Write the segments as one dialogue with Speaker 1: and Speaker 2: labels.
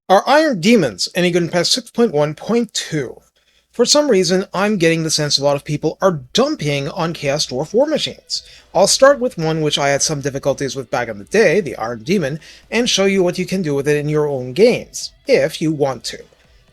Speaker 1: Are Iron Demons any good in patch 6.1.2? For some reason, I'm getting the sense a lot of people are dumping on Chaos Dwarf war machines. I'll start with one which I had some difficulties with back in the day, the Iron Demon, and show you what you can do with it in your own games, if you want to.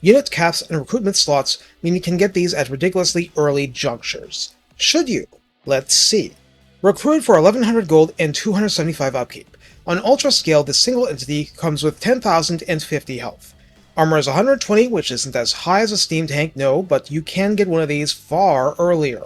Speaker 1: Unit caps and recruitment slots mean you can get these at ridiculously early junctures. Should you? Let's see. Recruit for 1100 gold and 275 upkeep. On Ultra scale, this single entity comes with 10,050 health. Armor is 120, which isn't as high as a steam tank, no, but you can get one of these far earlier.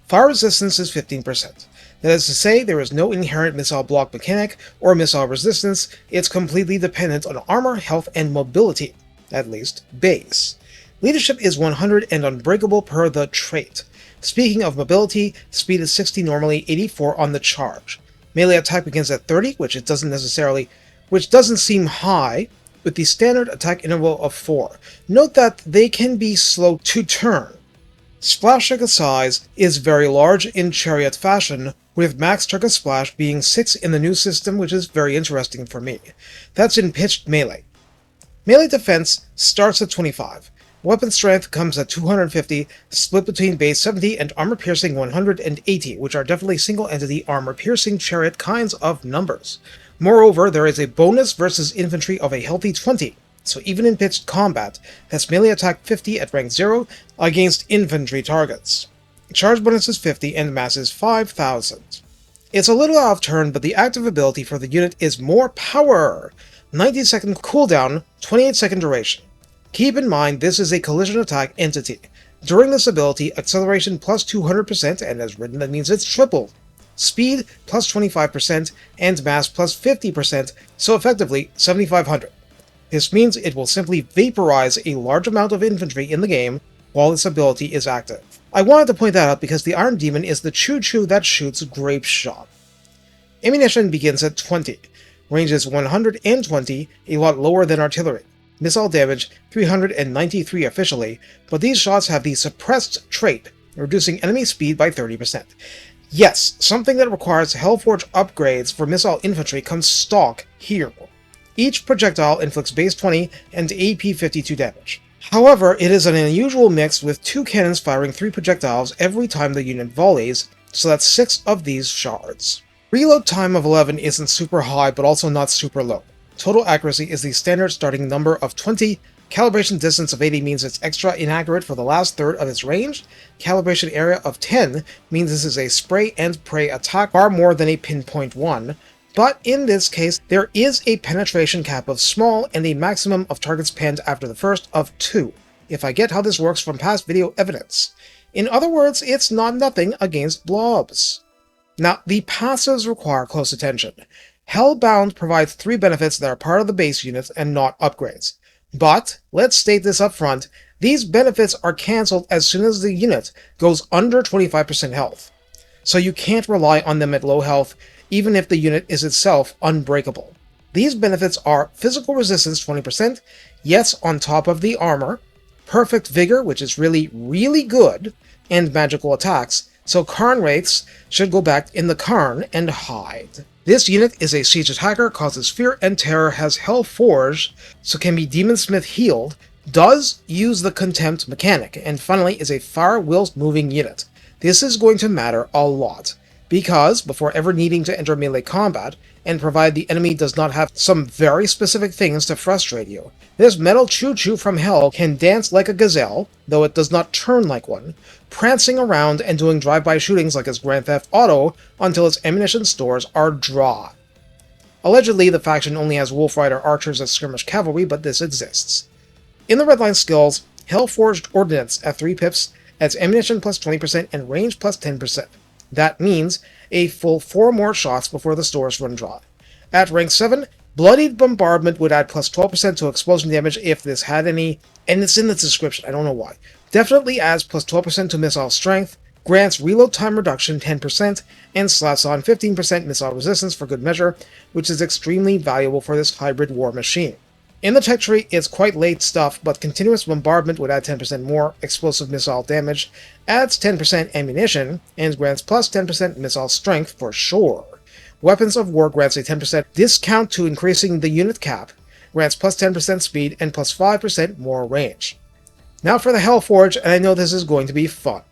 Speaker 1: Fire resistance is 15%. That is to say, there is no inherent missile block mechanic or missile resistance, it's completely dependent on armor, health, and mobility, at least base. Leadership is 100 and unbreakable per the trait. Speaking of mobility, speed is 60 normally, 84 on the charge. Melee attack begins at 30, which doesn't seem high, with the standard attack interval of 4. Note that they can be slow to turn. Splash target size is very large in Chariot fashion, with max target splash being 6 in the new system, which is very interesting for me. That's in pitched melee. Melee defense starts at 25. Weapon strength comes at 250, split between base 70 and armor piercing 180, which are definitely single-entity armor piercing chariot kinds of numbers. Moreover, there is a bonus versus infantry of a healthy 20, so even in pitched combat, that's melee attack 50 at rank 0 against infantry targets. Charge bonus is 50 and mass is 5,000. It's a little out of turn, but the active ability for the unit is more power! 90-second cooldown, 28-second duration. Keep in mind this is a collision attack entity. During this ability, acceleration plus 200%, and as written that means it's tripled. Speed plus 25%, and mass plus 50%, so effectively 7,500. This means it will simply vaporize a large amount of infantry in the game while this ability is active. I wanted to point that out because the Iron Demon is the choo-choo that shoots grape shot. Ammunition begins at 20. Range is 120, a lot lower than artillery. Missile damage 393 officially, but these shots have the suppressed trait, reducing enemy speed by 30%. Yes, something that requires Hellforge upgrades for missile infantry comes stock here. Each projectile inflicts base 20 and AP 52 damage. However, it is an unusual mix with 2 cannons firing 3 projectiles every time the unit volleys, so that's 6 of these shards. Reload time of 11 isn't super high, but also not super low. Total accuracy is the standard starting number of 20, calibration distance of 80 means it's extra inaccurate for the last third of its range, calibration area of 10 means this is a spray and pray attack far more than a pinpoint one, but in this case there is a penetration cap of small and a maximum of targets panned after the first of 2, if I get how this works from past video evidence. In other words, it's not nothing against blobs. Now, the passives require close attention. Hellbound provides 3 benefits that are part of the base units and not upgrades. But, let's state this up front, these benefits are cancelled as soon as the unit goes under 25% health. So you can't rely on them at low health, even if the unit is itself unbreakable. These benefits are physical resistance 20%, yes on top of the armor, perfect vigor, which is really good, and magical attacks, so Karn wraiths should go back in the Karn and hide. This unit is a siege attacker, causes fear and terror, has Hell Forge, so can be Demonsmith healed, does use the Contempt mechanic, and finally is a fire whilst moving unit. This is going to matter a lot, because before ever needing to enter melee combat, and provided the enemy does not have some very specific things to frustrate you, this metal choo-choo from hell can dance like a gazelle, though it does not turn like one, prancing around and doing drive-by shootings like its Grand Theft Auto until its ammunition stores are dry. Allegedly, the faction only has Wolf Rider archers as skirmish cavalry, but this exists. In the redline skills, Hellforged Ordnance at 3 pips adds ammunition plus 20% and range plus 10%. That means a full 4 more shots before the stores run dry. At rank 7, Bloodied Bombardment would add plus 12% to explosion damage if this had any, and it's in the description, I don't know why. Definitely adds plus 12% to missile strength, grants reload time reduction 10%, and slaps on 15% missile resistance for good measure, which is extremely valuable for this hybrid war machine. In the tech tree, it's quite late stuff, but Continuous Bombardment would add 10% more explosive missile damage, adds 10% ammunition, and grants plus 10% missile strength for sure. Weapons of War grants a 10% discount to increasing the unit cap, grants plus 10% speed and plus 5% more range. Now for the Hellforge, and I know this is going to be fun.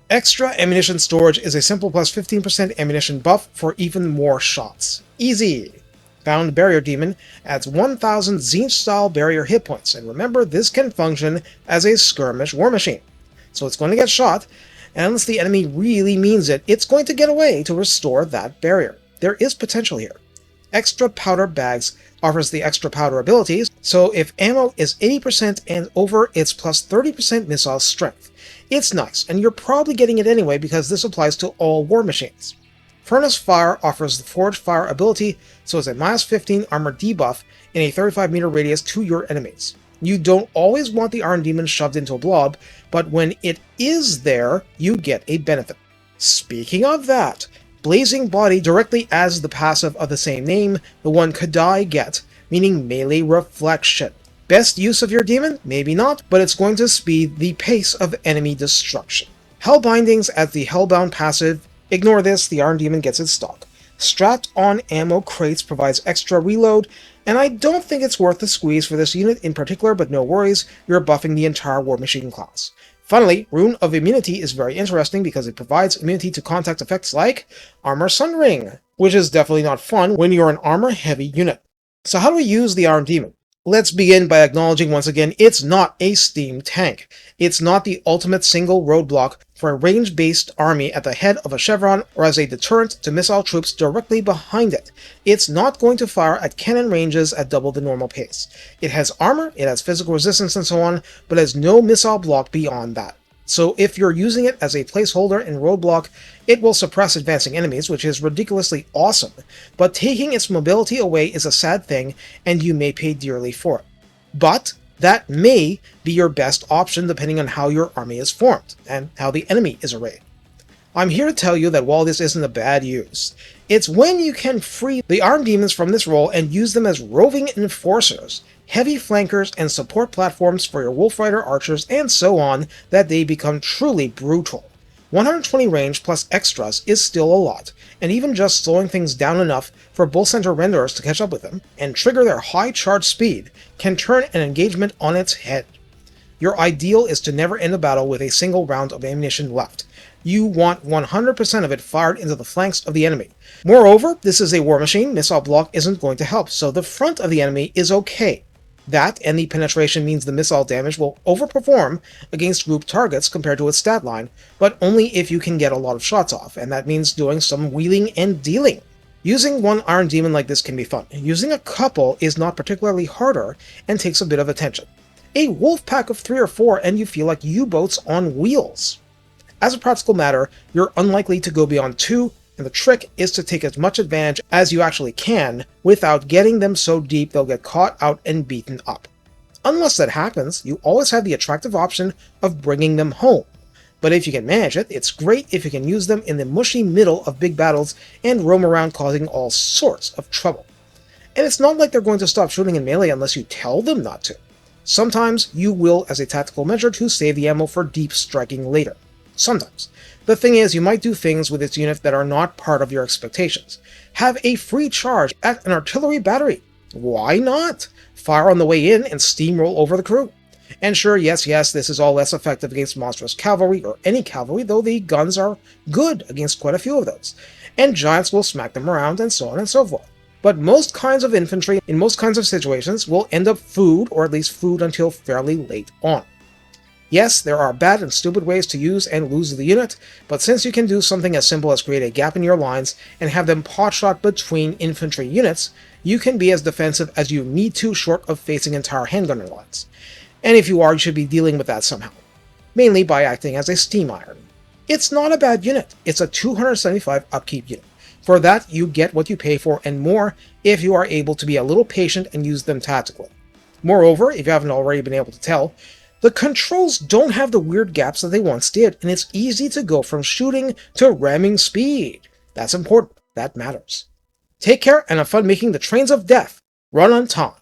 Speaker 1: Extra ammunition storage is a simple plus 15% ammunition buff for even more shots. Easy! Bound Barrier Demon adds 1000 Tzeentch-style barrier hit points, and remember, this can function as a skirmish war machine. So it's going to get shot, and unless the enemy really means it, it's going to get away to restore that barrier. There is potential here. Extra Powder Bags offers the extra powder abilities, so if ammo is 80% and over, it's plus 30% missile strength. It's nice, and you're probably getting it anyway because this applies to all war machines. Furnace Fire offers the Forged Fire ability, so it's a minus 15 armor debuff in a 35 meter radius to your enemies. You don't always want the Iron Demon shoved into a blob, but when it is there, you get a benefit. Speaking of that, Blazing Body directly adds the passive of the same name, the one Kadai get, meaning melee reflection. Best use of your demon? Maybe not, but it's going to speed the pace of enemy destruction. Hellbindings adds the Hellbound passive. Ignore this, the Iron Demon gets its stock. Strapped on ammo crates provides extra reload, and I don't think it's worth the squeeze for this unit in particular, but no worries, you're buffing the entire War Machine class. Finally, Rune of Immunity is very interesting because it provides immunity to contact effects like Armor Sundering, which is definitely not fun when you're an armor-heavy unit. So how do we use the Iron Demon? Let's begin by acknowledging once again, it's not a steam tank. It's not the ultimate single roadblock for a range-based army at the head of a chevron or as a deterrent to missile troops directly behind it. It's not going to fire at cannon ranges at double the normal pace. It has armor, it has physical resistance and so on, but has no missile block beyond that. So if you're using it as a placeholder in roadblock, it will suppress advancing enemies, which is ridiculously awesome, but taking its mobility away is a sad thing, and you may pay dearly for it. But that may be your best option depending on how your army is formed, and how the enemy is arrayed. I'm here to tell you that while this isn't a bad use, it's when you can free the Iron Demons from this role and use them as roving enforcers, heavy flankers, and support platforms for your Wolfrider archers and so on that they become truly brutal. 120 range plus extras is still a lot, and even just slowing things down enough for Bull Center renderers to catch up with them and trigger their high charge speed can turn an engagement on its head. Your ideal is to never end a battle with a single round of ammunition left. You want 100% of it fired into the flanks of the enemy. Moreover, this is a war machine, missile block isn't going to help, so the front of the enemy is okay. That and the penetration means the missile damage will overperform against group targets compared to its stat line, but only if you can get a lot of shots off, and that means doing some wheeling and dealing. Using one Iron Demon like this can be fun. Using a couple is not particularly harder and takes a bit of attention. A wolf pack of 3 or 4 and you feel like U-boats on wheels. As a practical matter, you're unlikely to go beyond 2, and the trick is to take as much advantage as you actually can without getting them so deep they'll get caught out and beaten up. Unless that happens, you always have the attractive option of bringing them home. But if you can manage it, it's great if you can use them in the mushy middle of big battles and roam around causing all sorts of trouble. And it's not like they're going to stop shooting in melee unless you tell them not to. Sometimes you will as a tactical measure to save the ammo for deep striking later. Sometimes. The thing is, you might do things with its unit that are not part of your expectations. Have a free charge at an artillery battery. Why not? Fire on the way in and steamroll over the crew. And sure, yes, this is all less effective against monstrous cavalry, or any cavalry, though the guns are good against quite a few of those. And giants will smack them around, and so on and so forth. But most kinds of infantry, in most kinds of situations, will end up food, or at least food until fairly late on. Yes, there are bad and stupid ways to use and lose the unit, but since you can do something as simple as create a gap in your lines and have them pot-shot between infantry units, you can be as defensive as you need to short of facing entire handgunner lines. And if you are, you should be dealing with that somehow. Mainly by acting as a steam iron. It's not a bad unit, it's a 275 upkeep unit. For that, you get what you pay for and more if you are able to be a little patient and use them tactically. Moreover, if you haven't already been able to tell, the controls don't have the weird gaps that they once did, and it's easy to go from shooting to ramming speed. That's important. That matters. Take care and have fun making the trains of death run on time.